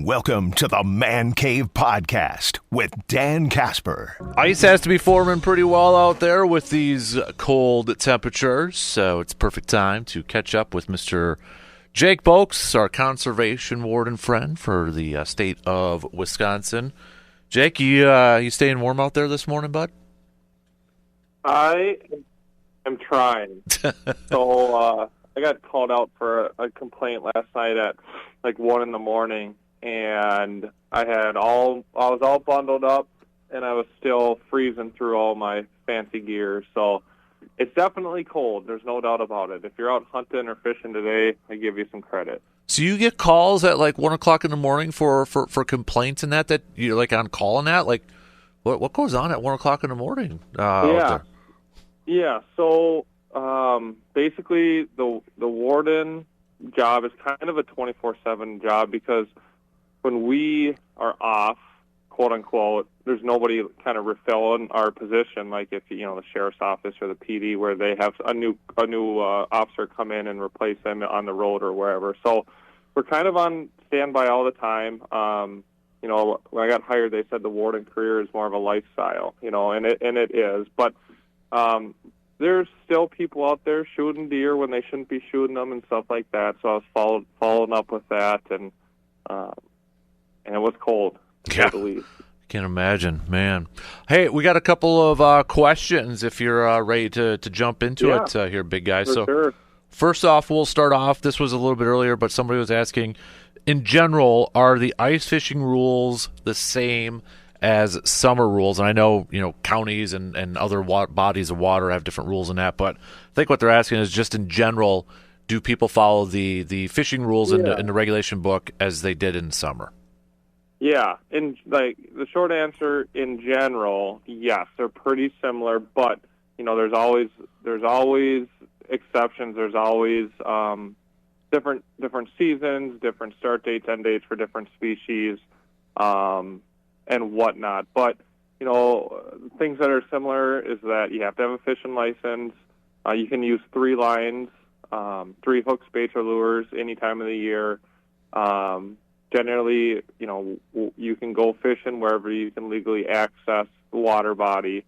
Welcome to the Man Cave Podcast with Dan Casper. Ice has to be forming pretty well out there with these cold temperatures, so it's perfect time to catch up with Mr. Jake Bolks, our conservation warden friend for the state of Wisconsin. Jake, you staying warm out there this morning, bud? I am trying. So I got called out for a complaint last night at like 1 a.m. And I was all bundled up, and I was still freezing through all my fancy gear. So it's definitely cold. There's no doubt about it. If you're out hunting or fishing today, I give you some credit. So you get calls at like 1 o'clock in the morning for complaints and that you're like on call on that? Like what goes on at 1 o'clock in the morning? Yeah. So basically the warden job is kind of a 24/7 job because when we are off, quote unquote, there's nobody kind of refilling our position, like if the sheriff's office or the PD, where they have a new officer come in and replace them on the road or wherever. So we're kind of on standby all the time. When I got hired, they said the warden career is more of a lifestyle, and it is. But there's still people out there shooting deer when they shouldn't be shooting them and stuff like that. So I was following up with that, and it was cold, to say the least. Can't imagine, man. Hey, we got a couple of questions if you're ready to jump into it here, big guy. So sure. First off, we'll start off. This was a little bit earlier, but somebody was asking, in general, are the ice fishing rules the same as summer rules? And I know, counties and other bodies of water have different rules in that, but I think what they're asking is just in general, do people follow the fishing rules in the regulation book as they did in summer? Yeah, the short answer, in general, yes, they're pretty similar, but there's always exceptions. There's always different seasons, different start dates, end dates for different species, and whatnot. But things that are similar is that you have to have a fishing license. You can use 3 lines, 3 hooks, baits, or lures any time of the year. Generally, you can go fishing wherever you can legally access the water body.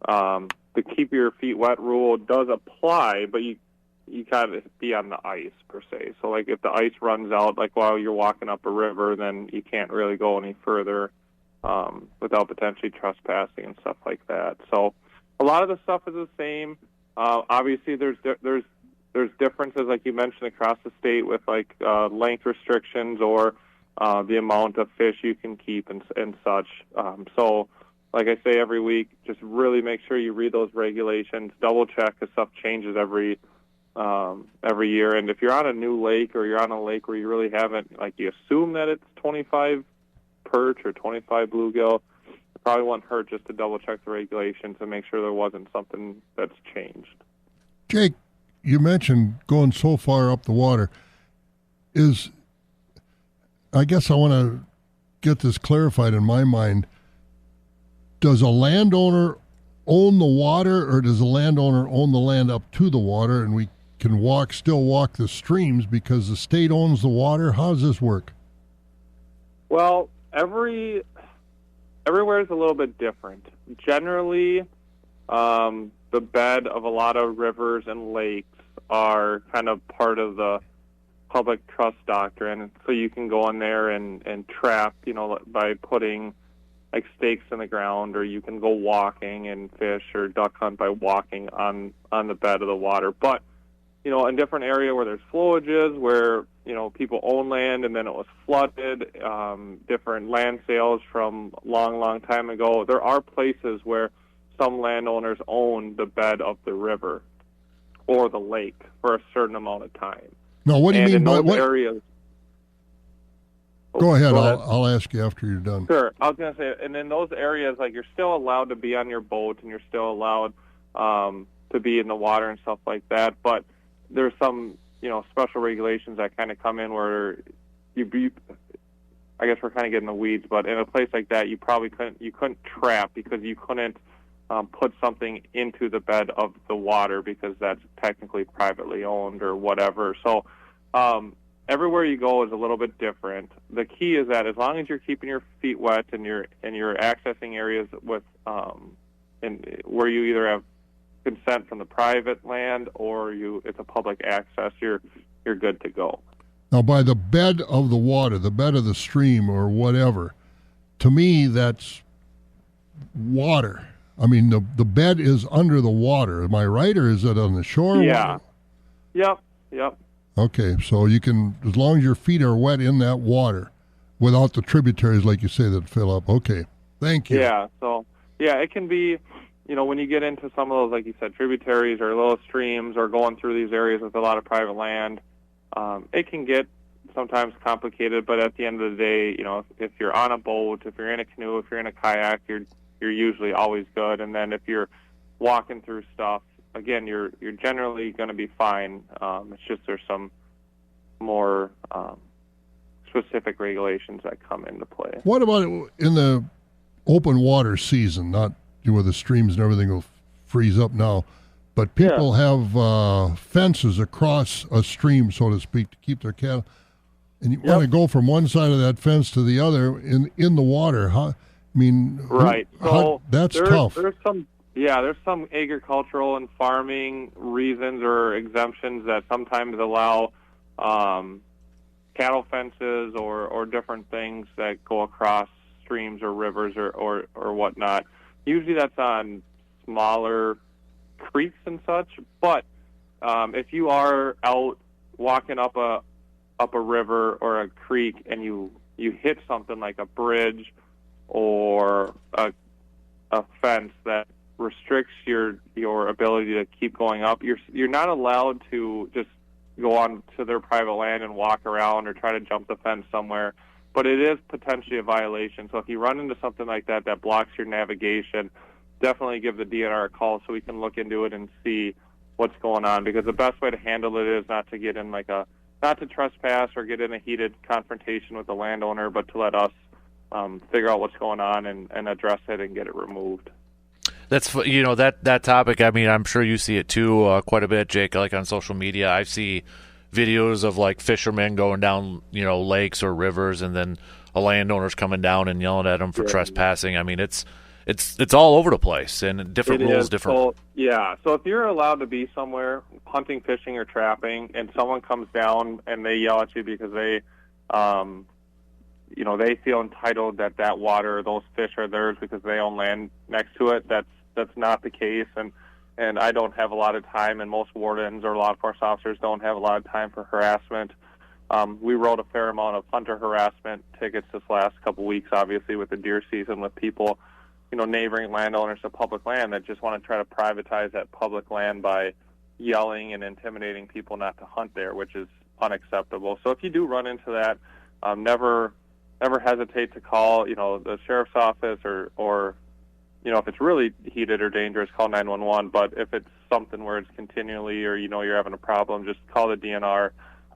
The keep your feet wet rule does apply, but you got to be on the ice, per se. So, like, if the ice runs out, like while you're walking up a river, then you can't really go any further without potentially trespassing and stuff like that. So a lot of the stuff is the same. Obviously, there's differences, like you mentioned, across the state with, like, length restrictions or the amount of fish you can keep and such. So, like I say every week, just really make sure you read those regulations, double check, because stuff changes every year. And if you're on a new lake or you're on a lake where you really haven't, like, you assume that it's 25 perch or 25 bluegill, it probably won't hurt just to double check the regulations and make sure there wasn't something that's changed. Jake, you mentioned going so far up the water. I guess I want to get this clarified in my mind. Does a landowner own the water, or does the landowner own the land up to the water, and we can still walk the streams because the state owns the water? How does this work? Well, everywhere is a little bit different. Generally, the bed of a lot of rivers and lakes are kind of part of the public trust doctrine, so you can go in there and trap, by putting like stakes in the ground, or you can go walking and fish or duck hunt by walking on the bed of the water. But in different area where there's flowages, where people own land and then it was flooded, different land sales from long time ago, there are places where some landowners own the bed of the river or the lake for a certain amount of time. No, what do you mean by what? Areas, go ahead. I'll ask you after you're done. Sure. I was going to say, and in those areas, like, you're still allowed to be on your boat and you're still allowed to be in the water and stuff like that. But there's some, special regulations that kind of come in where I guess we're kind of getting the weeds, but in a place like that, you couldn't trap because you couldn't put something into the bed of the water because that's technically privately owned or whatever. So everywhere you go is a little bit different. The key is that as long as you're keeping your feet wet and you're accessing areas with where you either have consent from the private land or it's a public access, you're good to go. Now, by the bed of the water, the bed of the stream or whatever, to me that's water. I mean, the bed is under the water. Am I right, or is it on the shore? Yeah. Yep. Okay, so you can, as long as your feet are wet in that water, without the tributaries, like you say, that fill up. Okay, thank you. Yeah, so, it can be, when you get into some of those, like you said, tributaries or little streams or going through these areas with a lot of private land, it can get sometimes complicated, but at the end of the day, if you're on a boat, if you're in a canoe, if you're in a kayak, you're usually always good. And then if you're walking through stuff, again, you're generally going to be fine. It's just there's some more specific regulations that come into play. What about in the open water season? Not where the streams and everything will freeze up now, but people have fences across a stream, so to speak, to keep their cattle. And you want to go from one side of that fence to the other in the water. Right. That's tough. There's some agricultural and farming reasons or exemptions that sometimes allow cattle fences or different things that go across streams or rivers or whatnot. Usually that's on smaller creeks and such. But if you are out walking up a river or a creek and you hit something like a bridge or a fence that restricts your ability to keep going up, you're not allowed to just go on to their private land and walk around or try to jump the fence somewhere. But it is potentially a violation. So if you run into something like that blocks your navigation, definitely give the DNR a call so we can look into it and see what's going on. Because the best way to handle it is not to get in not to trespass or get in a heated confrontation with the landowner, but to let us figure out what's going on and address it and get it removed. That's that topic. I mean, I'm sure you see it too quite a bit, Jake. Like on social media, I see videos of like fishermen going down, lakes or rivers, and then a landowner's coming down and yelling at them for trespassing. I mean, it's all over the place and different rules, different. So if you're allowed to be somewhere hunting, fishing, or trapping, and someone comes down and they yell at you because they feel entitled that water or those fish are theirs because they own land next to it, that's not the case. And I don't have a lot of time, and most wardens or law enforcement officers don't have a lot of time for harassment. We wrote a fair amount of hunter harassment tickets this last couple weeks, obviously, with the deer season, with people, neighboring landowners to public land that just want to try to privatize that public land by yelling and intimidating people not to hunt there, which is unacceptable. So if you do run into that, never hesitate to call, the sheriff's office or if it's really heated or dangerous, call 911. But if it's something where it's continually or you're having a problem, just call the DNR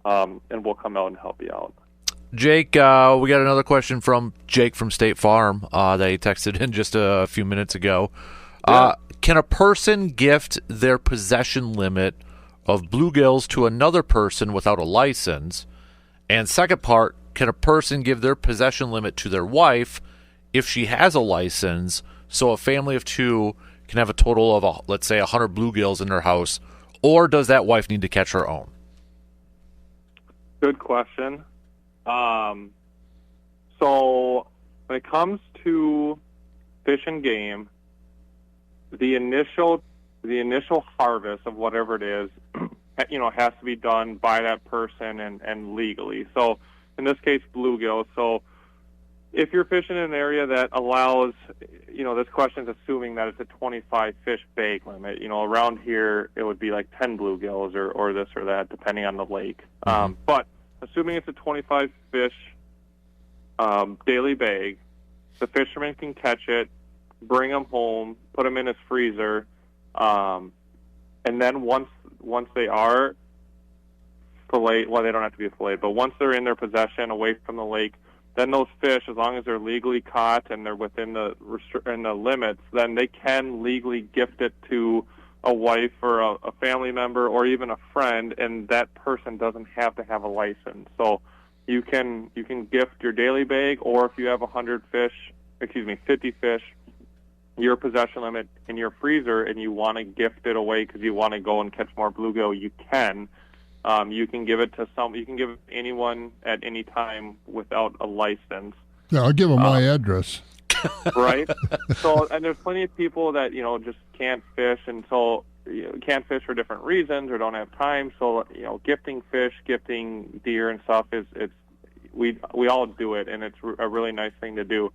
and we'll come out and help you out. Jake, we got another question from Jake from State Farm that he texted in just a few minutes ago. Can a person gift their possession limit of bluegills to another person without a license? And second part, can a person give their possession limit to their wife if she has a license, so a family of two can have a total of, let's say, 100 bluegills in their house, or does that wife need to catch her own? Good question. So when it comes to fish and game, the initial harvest of whatever it is, has to be done by that person and legally. So in this case, bluegill. So if you're fishing in an area that allows, this question is assuming that it's a 25 fish bag limit. Around here it would be like 10 bluegills or this or that, depending on the lake. But assuming it's a 25 fish daily bag, the fisherman can catch it, bring them home, put them in his freezer, and then once they are filleted, well, they don't have to be filleted, but once they're in their possession, away from the lake, then those fish, as long as they're legally caught and they're within the limits, then they can legally gift it to a wife or a family member or even a friend, and that person doesn't have to have a license. So you can gift your daily bag, or if you have 50 fish, your possession limit in your freezer, and you want to gift it away because you want to go and catch more bluegill, you can. You can give it to anyone at any time without a license. Yeah, I'll give them my address. Right. So, and there's plenty of people that just can't fish, and so can't fish for different reasons or don't have time. So gifting fish, gifting deer and stuff we all do it, and it's a really nice thing to do.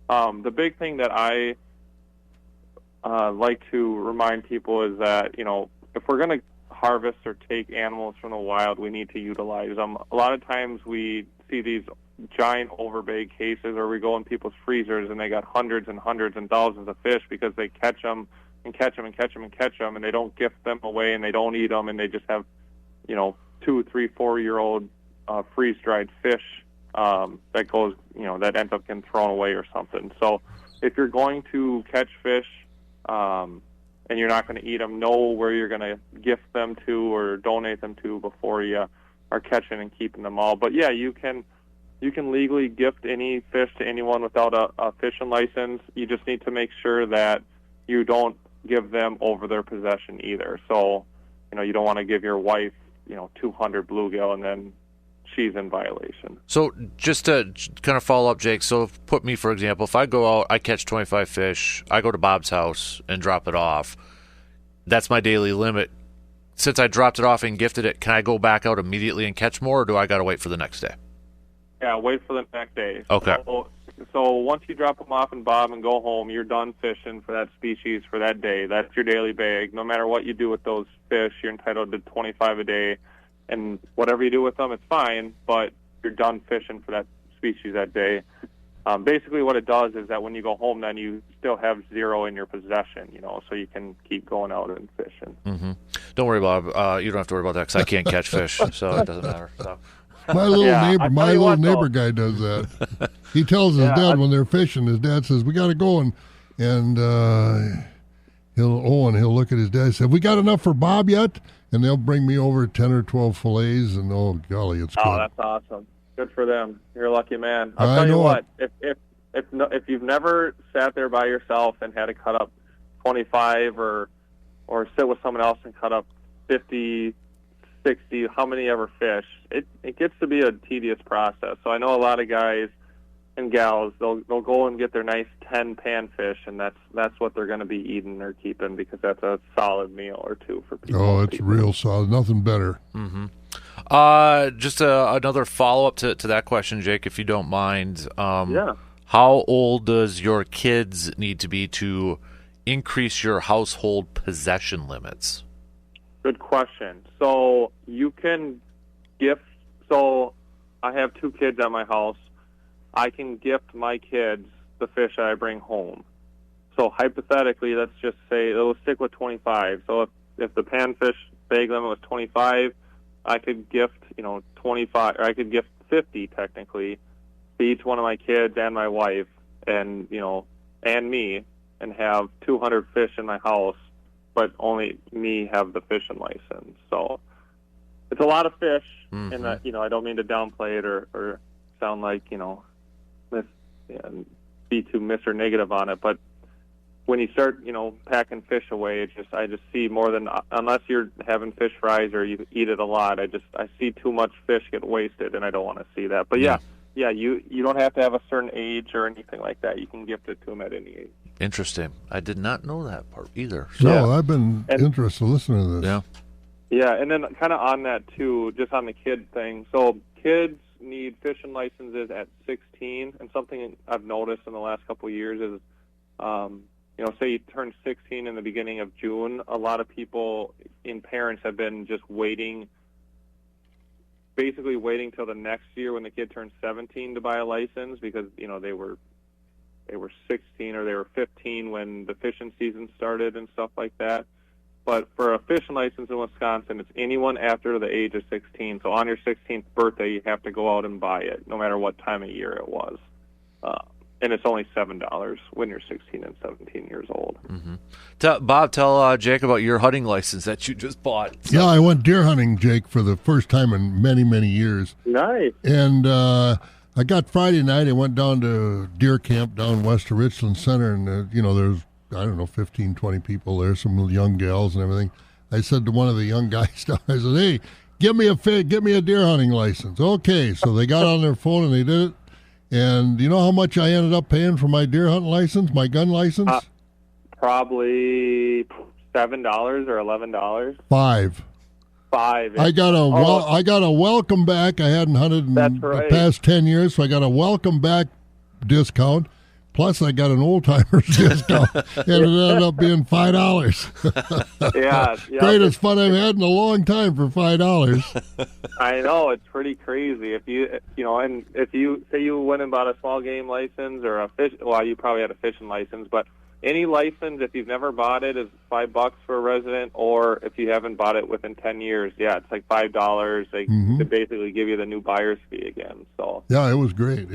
The big thing that I like to remind people is that if we're going to harvest or take animals from the wild, we need to utilize them. A lot of times we see these giant overbag cases, or we go in people's freezers and they got hundreds and hundreds and thousands of fish because they catch them and catch them and catch them and catch them, and they don't gift them away and they don't eat them, and they just have 2, 3, 4-year-old freeze-dried fish that goes that ends up getting thrown away or something. So if you're going to catch fish and you're not going to eat them, know where you're going to gift them to or donate them to before you are catching and keeping them all. But yeah, you can legally gift any fish to anyone without a fishing license. You just need to make sure that you don't give them over their possession either. So, you don't want to give your wife, 200 bluegill and then she's in violation. So just to kind of follow up, Jake, so put me, for example, if I go out, I catch 25 fish, I go to Bob's house and drop it off, that's my daily limit. Since I dropped it off and gifted it, can I go back out immediately and catch more, or do I got to wait for the next day? Yeah, wait for the next day. Okay. So once you drop them off in Bob and go home, you're done fishing for that species for that day. That's your daily bag. No matter what you do with those fish, you're entitled to 25 a day. And whatever you do with them, it's fine, but you're done fishing for that species that day. Basically what it does is that when you go home, then you still have 0 in your possession, so you can keep going out and fishing. Mm-hmm. Don't worry, Bob. You don't have to worry about that because I can't catch fish, so it doesn't matter. So. My little neighbor guy does that. He tells his dad when they're fishing, his dad says, "We got to go," and he'll look at his dad and say, "We got enough for Bob yet?" And they'll bring me over 10 or 12 fillets, and oh golly, it's good. Oh, that's awesome. Good for them. You're a lucky man. I'll tell you what, if you've never sat there by yourself and had to cut up 25 or sit with someone else and cut up 50, 60, how many ever fish, it gets to be a tedious process. So I know a lot of guys and gals, they'll go and get their nice 10 panfish, and that's what they're going to be eating or keeping because that's a solid meal or two for people. Oh, it's real solid. Nothing better. Mm-hmm. Just another follow-up to that question, Jake, if you don't mind. Yeah. How old does your kids need to be to increase your household possession limits? Good question. So you can gift. So I have 2 kids at my house. I can gift my kids the fish I bring home. So hypothetically, let's just say it'll stick with 25. So if the panfish bag limit was 25, I could gift 25, or I could gift 50 technically to each one of my kids and my wife, and and me, and have 200 fish in my house, but only me have the fishing license. So it's a lot of fish, and I don't mean to downplay it or sound like be too Mr. Negative on it, but when you start packing fish away, I just see more than, unless you're having fish fries or you eat it a lot, I see too much fish get wasted, and I don't want to see that. But yeah, you don't have to have a certain age or anything like that. You can gift it to them at any age. Interesting. I did not know that part either. So. No, I've been interested listening to this. Yeah. Yeah, and then kind of on that too, just on the kid thing. So kids need fishing licenses at 16, and something I've noticed in the last couple of years is, say you turn 16 in the beginning of June, a lot of people parents have been just basically waiting till the next year when the kid turns 17 to buy a license because they were 16 or they were 15 when the fishing season started and stuff like that. But for a fishing license in Wisconsin, it's anyone after the age of 16. So on your 16th birthday, you have to go out and buy it, no matter what time of year it was. and it's only $7 when you're 16 and 17 years old. Bob, tell Jake about your hunting license that you just bought. So. Yeah, I went deer hunting, Jake, for the first time in many, many years. Nice. And I got Friday night. I went down to deer camp down west of Richland Center, and, there's, 15, 20 people there, some young gals and everything. I said to one of the young guys down, I said, hey, get me a deer hunting license. Okay, so they got on their phone and they did it. And you know how much I ended up paying for my deer hunting license, my gun license? Probably $7 or $11. $5. I got a welcome back. I hadn't hunted in the past 10 years, so I got a welcome back discount. Plus, I got an old timer's discount, and it ended up being $5. Yeah, Greatest fun I've had in a long time for $5. I know, it's pretty crazy. If you say you went and bought a small game license or a fish, well, you probably had a fishing license, but any license, if you've never bought it, is $5 for a resident, or if you haven't bought it within 10 years, it's like $5. They basically give you the new buyer's fee again. So yeah, it was great.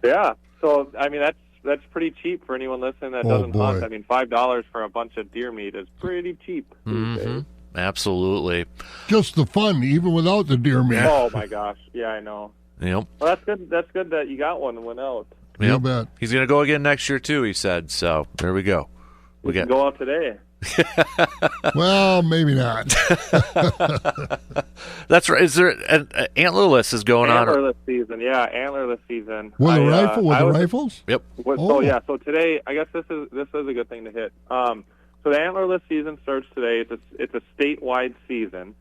Yeah, so I mean that's pretty cheap for anyone listening that doesn't hunt. I mean, $5 for a bunch of deer meat is pretty cheap these days. Absolutely. Just the fun, even without the deer meat. Oh my gosh, yeah, I know. Yep. Well, that's good. That's good that you got one and went out. Yep. You bet. He's going to go again next year too, he said. So there we go. We can go out today. Well, maybe not. That's right. Is there an antlerless is going on? Antlerless season, yeah, antlerless season. With the rifles? Yep. So today, I guess this is a good thing to hit. So the antlerless season starts today. It's a statewide season,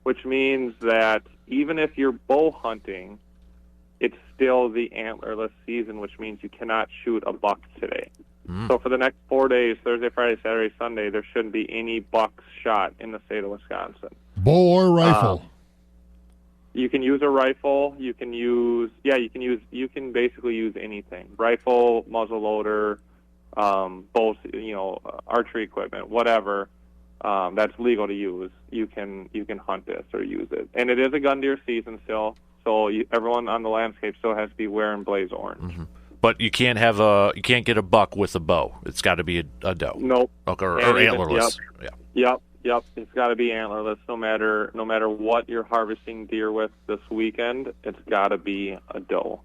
which means that even if you're bow hunting, it's still the antlerless season, which means you cannot shoot a buck today. So for the next 4 days, Thursday, Friday, Saturday, Sunday, there shouldn't be any bucks shot in the state of Wisconsin. Bow or rifle? You can use a rifle. You can basically use anything. Rifle, muzzleloader, both, archery equipment, whatever, that's legal to use. You can hunt this or use it. And it is a gun deer season still, so everyone on the landscape still has to be wearing blaze orange. But you can't get a buck with a bow. It's got to be a doe. Nope. Okay, or antlerless. Yep. It's got to be antlerless. No matter what you're harvesting deer with this weekend, it's got to be a doe.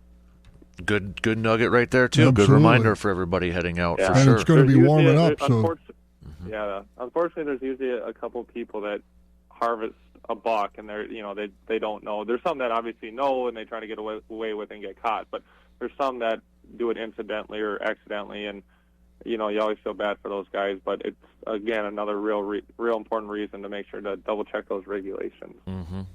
Good nugget right there too. Absolutely. Good reminder for everybody heading out for and sure. It's going to be warming up. So unfortunately, there's usually a couple people that harvest a buck and they don't know. There's some that obviously know and they try to get away with it and get caught, but there's some that do it incidentally or accidentally, and you always feel bad for those guys. But it's again another real important reason to make sure to double check those regulations.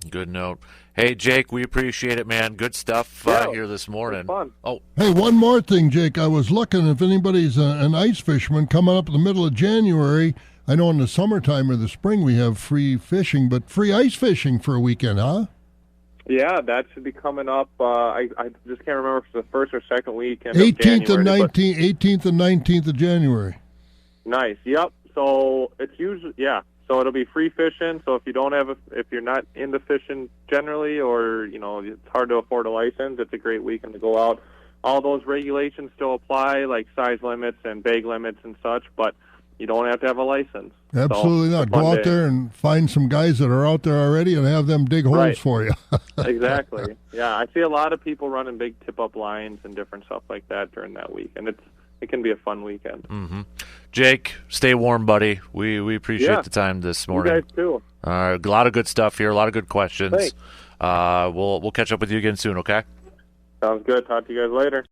Good note. Hey Jake, we appreciate it, man. Good stuff here this morning. Fun. Oh, hey, one more thing, Jake. I was looking if anybody's an ice fisherman coming up in the middle of January. I know in the summertime or the spring we have free fishing, but free ice fishing for a weekend, huh? Yeah, that should be coming up. I just can't remember if it's the first or second weekend. 18th and 19th of January. Nice. Yep. So it's usually So it'll be free fishing. So if you don't have if you're not into fishing generally, or it's hard to afford a license, it's a great weekend to go out. All those regulations still apply, like size limits and bag limits and such, but you don't have to have a license. Absolutely not. Go out there and find some guys that are out there already and have them dig holes for you. Exactly. Yeah, I see a lot of people running big tip-up lines and different stuff like that during that week, and it can be a fun weekend. Jake, stay warm, buddy. We appreciate the time this morning. You guys too. A lot of good stuff here. A lot of good questions. Thanks. We'll catch up with you again soon. Okay. Sounds good. Talk to you guys later.